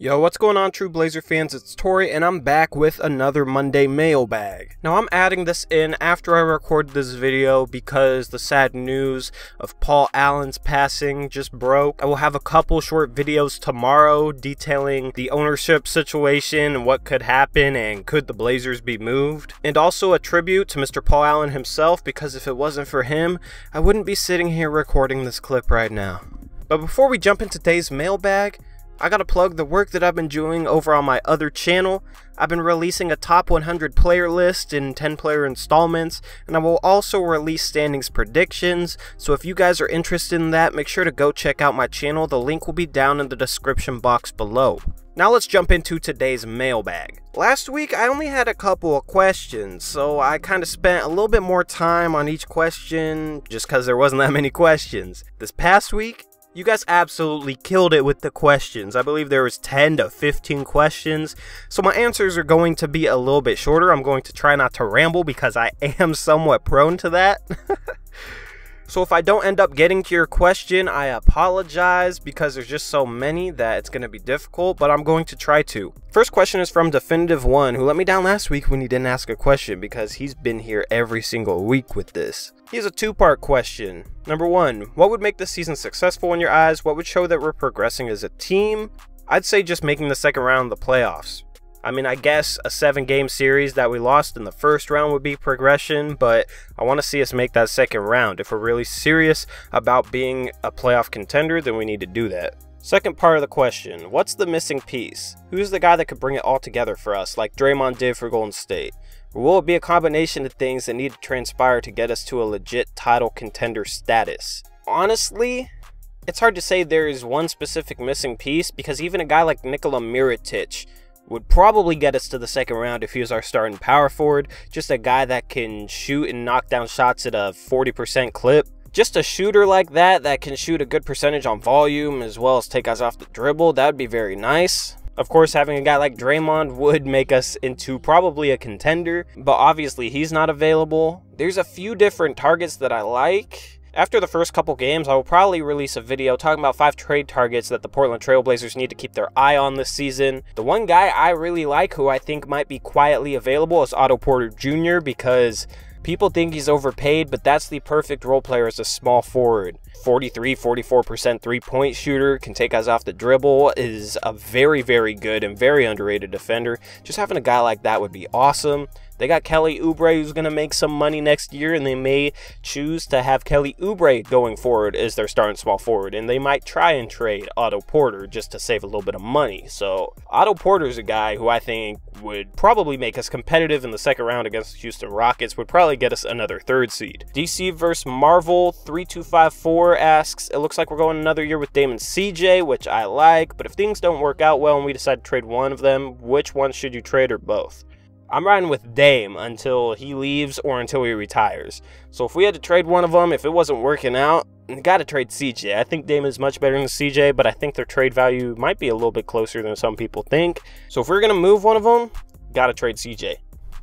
Yo, what's going on, true Blazer fans? It's Torey, and I'm back with another Monday mailbag. Now, I'm adding this in after I recorded this video because the sad news of Paul Allen's passing just broke. I will have a couple short videos tomorrow detailing the ownership situation and what could happen and could the Blazers be moved. And also a tribute to Mr. Paul Allen himself, because if it wasn't for him, I wouldn't be sitting here recording this clip right now. But before we jump into today's mailbag, I gotta plug the work that I've been doing over on my other channel. I've been releasing a top 100 player list in 10 player installments, and I will also release standings predictions. So if you guys are interested in that, make sure to go check out my channel. The link will be down in the description box below. Now let's jump into today's mailbag. Last week I only had a couple of questions, so I kind of spent a little bit more time on each question just because there wasn't that many questions. This past week, you guys absolutely killed it with the questions. I believe there was 10 to 15 questions, so my answers are going to be a little bit shorter. I'm going to try not to ramble because I am somewhat prone to that. So if I don't end up getting to your question, I apologize because there's just so many that it's going to be difficult, but I'm going to try to. First question is from Definitive One, who let me down last week when he didn't ask a question because he's been here every single week with this. He has a two-part question. Number one, what would make this season successful in your eyes? What would show that we're progressing as a team? I'd say just making the second round of the playoffs. I mean, I guess a 7-game series that we lost in the first round would be progression, but I want to see us make that second round. If we're really serious about being a playoff contender, then we need to do that. Second part of the question, what's the missing piece? Who's the guy that could bring it all together for us, like Draymond did for Golden State? Or will it be a combination of things that need to transpire to get us to a legit title contender status? Honestly, it's hard to say there is one specific missing piece, because even a guy like Nikola Mirotic would probably get us to the second round if he was our starting power forward. Just a guy that can shoot and knock down shots at a 40% clip. Just a shooter like that can shoot a good percentage on volume as well as take guys off the dribble. That would be very nice. Of course, having a guy like Draymond would make us into probably a contender, but obviously he's not available. There's a few different targets that I like. After the first couple games, I will probably release a video talking about 5 trade targets that the Portland Trail Blazers need to keep their eye on this season. The one guy I really like, who I think might be quietly available, is Otto Porter Jr. because people think he's overpaid, but that's the perfect role player as a small forward. 43-44% three-point shooter, can take guys off the dribble, is a very, very good and very underrated defender. Just having a guy like that would be awesome. They got Kelly Oubre, who's going to make some money next year, and they may choose to have Kelly Oubre going forward as their starting small forward, and they might try and trade Otto Porter just to save a little bit of money. So Otto Porter's a guy who I think would probably make us competitive in the second round against the Houston Rockets, would probably get us another 3rd seed. DC vs. Marvel 3254 asks, it looks like we're going another year with Dame and CJ, which I like, but if things don't work out well and we decide to trade one of them, which one should you trade, or both? I'm riding with Dame until he leaves or until he retires. So if we had to trade one of them, if it wasn't working out, we got to trade CJ. I think Dame is much better than CJ, but I think their trade value might be a little bit closer than some people think. So if we're going to move one of them, got to trade CJ.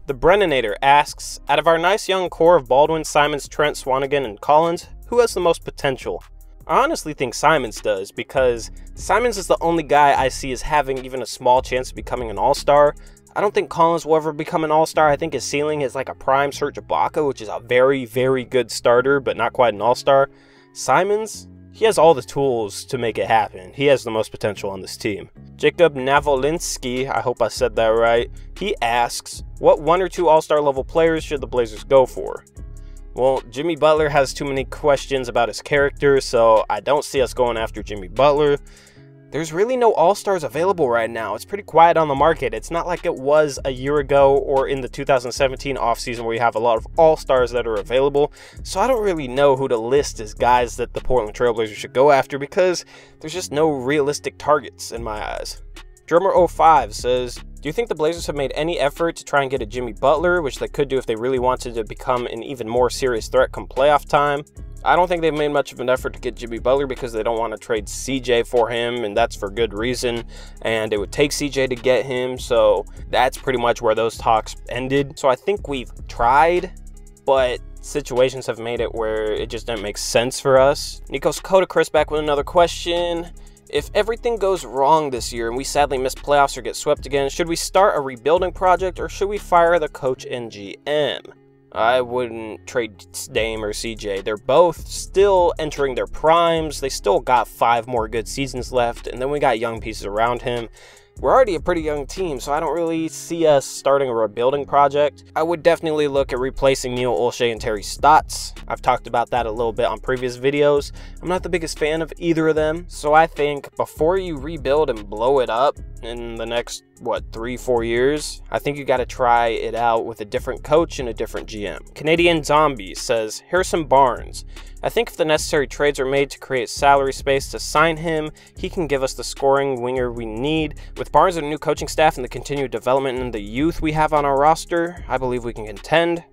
The Brennanator asks, out of our nice young core of Baldwin, Simons, Trent, Swanigan, and Collins, who has the most potential? I honestly think Simons does, because Simons is the only guy I see as having even a small chance of becoming an all-star. I don't think Collins will ever become an all-star. I think his ceiling is like a prime Serge Ibaka, which is a very, very good starter, but not quite an all-star. Simons, he has all the tools to make it happen. He has the most potential on this team. Jacob Navolinsky, I hope I said that right, he asks, what 1 or 2 all-star level players should the Blazers go for? Well, Jimmy Butler has too many questions about his character, so I don't see us going after Jimmy Butler. There's really no all-stars available right now. It's pretty quiet on the market. It's not like it was a year ago or in the 2017 offseason where you have a lot of all-stars that are available. So I don't really know who to list as guys that the Portland Trail Blazers should go after, because there's just no realistic targets in my eyes. Drummer05 says, do you think the Blazers have made any effort to try and get a Jimmy Butler, which they could do if they really wanted to become an even more serious threat come playoff time? I don't think they've made much of an effort to get Jimmy Butler because they don't want to trade CJ for him, and that's for good reason, and it would take CJ to get him, so that's pretty much where those talks ended. So I think we've tried, but situations have made it where it just didn't make sense for us. Nikos Kodakris back with another question. If everything goes wrong this year and we sadly miss playoffs or get swept again, should we start a rebuilding project or should we fire the coach and GM? I wouldn't trade Dame or CJ. They're both still entering their primes. They still got 5 more good seasons left, and then we got young pieces around him. We're already a pretty young team, so I don't really see us starting a rebuilding project. I would definitely look at replacing Neil Olshey and Terry Stotts. I've talked about that a little bit on previous videos. I'm not the biggest fan of either of them, so I think before you rebuild and blow it up in the next, 3-4 years, I think you got to try it out with a different coach and a different GM. Canadian Zombie says, Harrison Barnes. I think if the necessary trades are made to create salary space to sign him, he can give us the scoring winger we need. With Barnes and a new coaching staff and the continued development in the youth we have on our roster, I believe we can contend.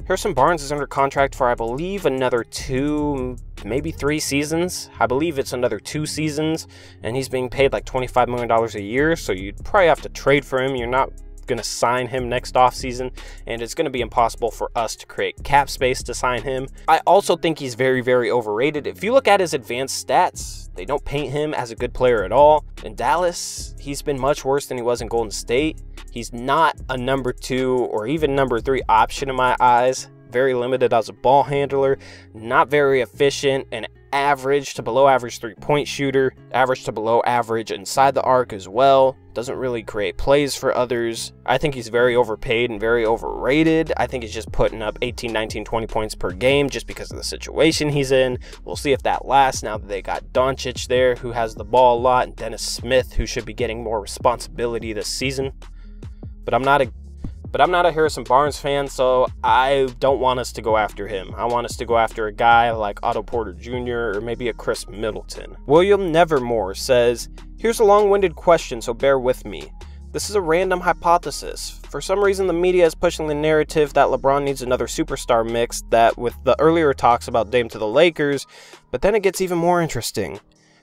Harrison Barnes is under contract for, I believe, another 2, maybe 3 seasons. I believe it's another 2 seasons, and he's being paid like $25 million a year, so you'd probably have to trade for him. You're not going to sign him next offseason, and it's going to be impossible for us to create cap space to sign him. I also think he's very, very overrated. If you look at his advanced stats, they don't paint him as a good player at all. In Dallas, he's been much worse than he was in Golden State. He's not a number 2 or even number 3 option in my eyes. Very limited as a ball handler, not very efficient, and average to below average 3-point shooter, average to below average inside the arc as well. Doesn't really create plays for others. I think he's very overpaid and very overrated. I think he's just putting up 18, 19, 20 points per game just because of the situation he's in. We'll see if that lasts now that they got Doncic there, who has the ball a lot, and Dennis Smith, who should be getting more responsibility this season. But I'm not a Harrison Barnes fan, so I don't want us to go after him. I want us to go after a guy like Otto Porter Jr. or maybe a Chris Middleton. William Nevermore says, here's a long-winded question, so bear with me. This is a random hypothesis. For some reason, the media is pushing the narrative that LeBron needs another superstar mix that with the earlier talks about Dame to the Lakers, but then it gets even more interesting.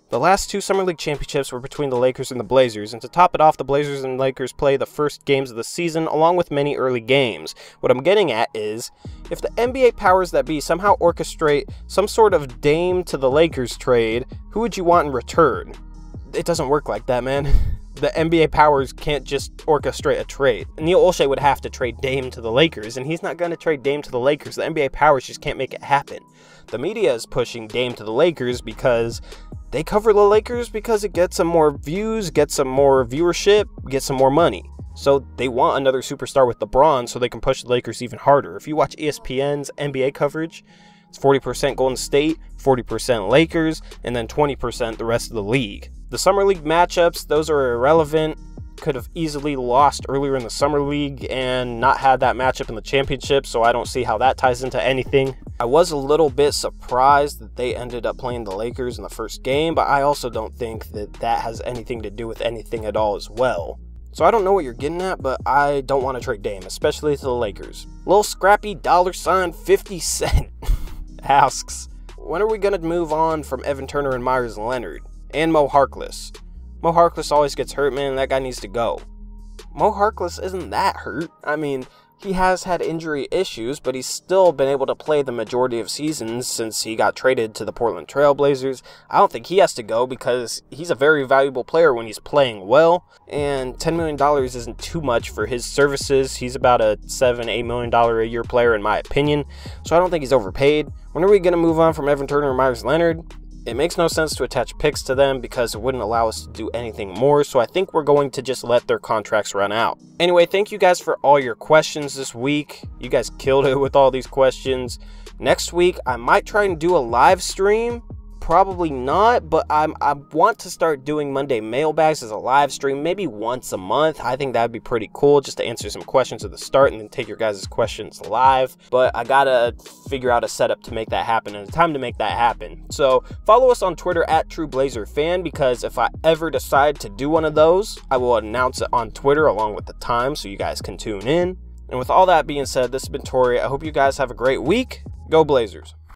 The last 2 Summer League championships were between the Lakers and the Blazers, and to top it off, the Blazers and Lakers play the first games of the season along with many early games. What I'm getting at is, if the NBA powers that be somehow orchestrate some sort of Dame to the Lakers trade, who would you want in return? It doesn't work like that, man. The NBA powers can't just orchestrate a trade. Neil Olshey would have to trade Dame to the Lakers, and he's not going to trade Dame to the Lakers. The NBA powers just can't make it happen. The media is pushing Dame to the Lakers because they cover the Lakers because it gets some more views, gets some more viewership, gets some more money. So they want another superstar with LeBron so they can push the Lakers even harder. If you watch ESPN's NBA coverage, it's 40% Golden State, 40% Lakers, and then 20% the rest of the league. The Summer League matchups, those are irrelevant. Could have easily lost earlier in the Summer League and not had that matchup in the championship, so I don't see how that ties into anything. I was a little bit surprised that they ended up playing the Lakers in the first game, but I also don't think that that has anything to do with anything at all as well. So I don't know what you're getting at, but I don't want to trade Dame, especially to the Lakers. Lil Scrappy $50 asks, when are we going to move on from Evan Turner and Myers Leonard? And Mo Harkless. Mo Harkless always gets hurt, man. That guy needs to go. Mo Harkless isn't that hurt. I mean, he has had injury issues, but he's still been able to play the majority of seasons since he got traded to the Portland Trail Blazers. I don't think he has to go because he's a very valuable player when he's playing well, and $10 million isn't too much for his services. He's about a $7-8 million a year player in my opinion, so I don't think he's overpaid. When are we going to move on from Evan Turner and Myers Leonard? It makes no sense to attach picks to them because it wouldn't allow us to do anything more, so I think we're going to just let their contracts run out. Anyway, thank you guys for all your questions this week. You guys killed it with all these questions. Next week, I might try and do a live stream. Probably not, but I want to start doing Monday mailbags as a live stream, maybe once a month. I think that would be pretty cool just to answer some questions at the start and then take your guys' questions live. But I gotta figure out a setup to make that happen and a time to make that happen. So follow us on Twitter at TrueBlazerFan, because if I ever decide to do one of those, I will announce it on Twitter along with the time so you guys can tune in. And with all that being said, this has been Torey. I hope you guys have a great week. Go Blazers.